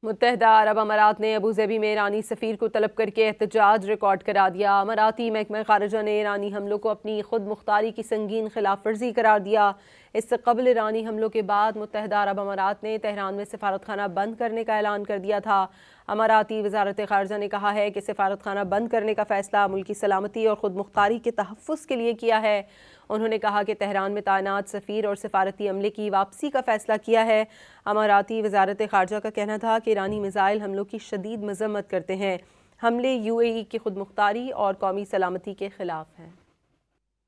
متحدہ عرب امارات نے ابوظہبی میں ایرانی سفیر کو طلب کر کے احتجاج ریکارڈ کرا دیا۔ اماراتی محکمہ خارجہ نے ایرانی حملوں کو اپنی خود مختاری کی سنگین خلاف ورزی قرار دیا۔ اس سے قبل ایرانی حملوں کے بعد متحدہ عرب امارات نے تہران میں سفارت خانہ بند کرنے کا اعلان کر دیا تھا۔ اماراتی وزارت خارجہ نے کہا ہے کہ سفارت خانہ بند کرنے کا فیصلہ ملکی سلامتی اور خود مختاری کے تحفظ کے لیے کیا ہے۔ انہوں نے کہا کہ تہران میں تعینات سفیر اور سفارتی عملے کی واپسی کا فیصلہ کیا ہے۔ اماراتی وزارت خارجہ کا کہنا تھا کہ ایرانی میزائل حملوں کی شدید مذمت کرتے ہیں۔ حملے UAE کی خود مختاری اور قومی سلامتی کے خلاف ہیں۔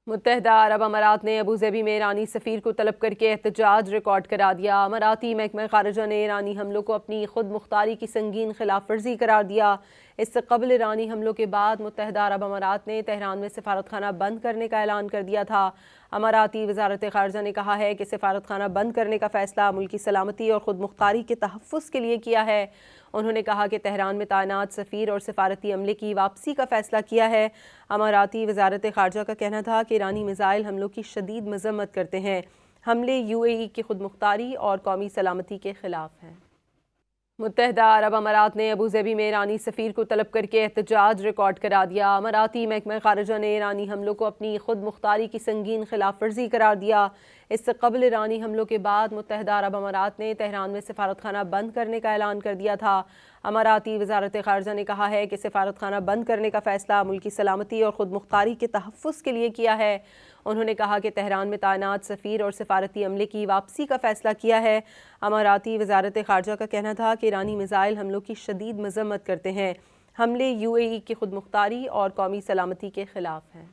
متحدہ عرب امارات نے ابوظہبی میں ایرانی سفیر کو طلب کر کے احتجاج ریکارڈ کرا دیا۔ اماراتی محکمہ خارجہ نے ایرانی حملوں کو اپنی خود مختاری کی سنگین خلاف ورزی قرار دیا۔ اس سے قبل ایرانی حملوں کے بعد متحدہ عرب امارات نے تہران میں سفارت خانہ بند کرنے کا اعلان کر دیا تھا۔ اماراتی وزارت خارجہ نے کہا ہے کہ سفارت خانہ بند کرنے کا فیصلہ ملکی سلامتی اور خود مختاری کے تحفظ کے لیے کیا ہے۔ انہوں نے کہا کہ تہران میں تعینات سفیر اور سفارتی عملے کی واپسی کا فیصلہ کیا ہے۔ اماراتی وزارت خارجہ کا کہنا تھا کہ ایرانی میزائل حملوں کی شدید مذمت کرتے ہیں۔ حملے UAE کی خود مختاری اور قومی سلامتی کے خلاف ہیں۔ متحدہ عرب امارات نے ابوظہبی میں ایرانی سفیر کو طلب کر کے احتجاج ریکارڈ کرا دیا۔ اماراتی محکمہ خارجہ نے ایرانی حملوں کو اپنی خود مختاری کی سنگین خلاف ورزی قرار دیا۔ اس سے قبل ایرانی حملوں کے بعد متحدہ عرب امارات نے تہران میں سفارت خانہ بند کرنے کا اعلان کر دیا تھا۔ اماراتی وزارت خارجہ نے کہا ہے کہ سفارت خانہ بند کرنے کا فیصلہ ملکی سلامتی اور خود مختاری کے تحفظ کے لیے کیا ہے۔ انہوں نے کہا کہ تہران میں تعینات سفیر اور سفارتی عملے کی واپسی کا فیصلہ کیا ہے۔ اماراتی وزارت خارجہ کا کہنا تھا کہ ایرانی میزائل حملوں کی شدید مذمت کرتے ہیں۔ حملے UAE کی خود مختاری اور قومی سلامتی کے خلاف ہیں۔